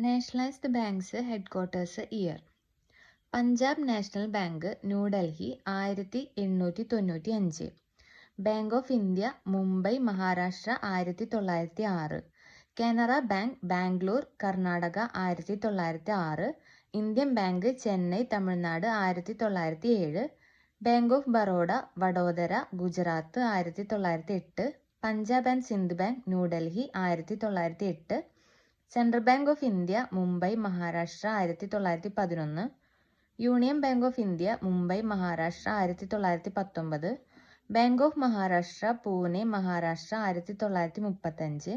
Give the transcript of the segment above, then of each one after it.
Nationalised banks headquarters year. Punjab national bank New Delhi 1895. Bank of India Mumbai Maharashtra 1906. Canara bank Bangalore Karnataka 1906. Indian bank Chennai Tamil Nadu 1907. Bank of Baroda Vadodara Gujarat 1908. Punjab and Sindh bank New Delhi 1908. Central bank of India Mumbai Maharashtra 1911. Union bank of India Mumbai Maharashtra 1919. Bank of Maharashtra Pune Maharashtra 1935.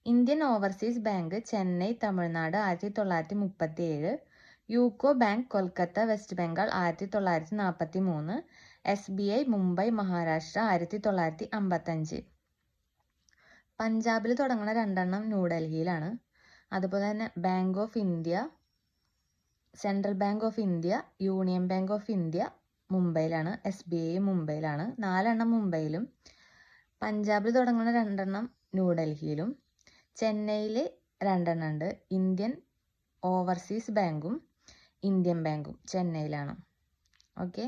Indian overseas bank Chennai Tamil Nadu 1937. UCO bank Kolkata west Bengal 1943. SBI Mumbai Maharashtra 1955. പഞ്ചാബിൽ തുടങ്ങുന്ന 2 ന്യൂഡൽഹിയിലാണ്. അതുപോലെ തന്നെ bank of India, central bank of India, union bank of India മുംബൈയിലാണ്. SBI മുംബൈയിലാണ്. 4 മുംബൈയിലും. പഞ്ചാബിൽ തുടങ്ങുന്ന 2 ന്യൂഡൽഹിയിലും. ചെന്നൈയിൽ 2 ഉണ്ട്. ഇന്ത്യൻ ഓവർസീസ് ബാങ്കും ഇന്ത്യൻ ബാങ്കും ചെന്നൈയിലാണ്. ഓക്കെ.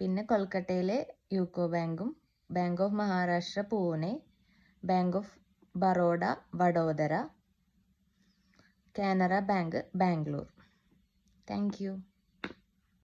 പിന്നെ കൊൽക്കത്തയിലെ യൂക്കോ ബാങ്കും bank of Maharashtra Pune, bank of Baroda Vadodara, Canara bank Bangalore. Thank you.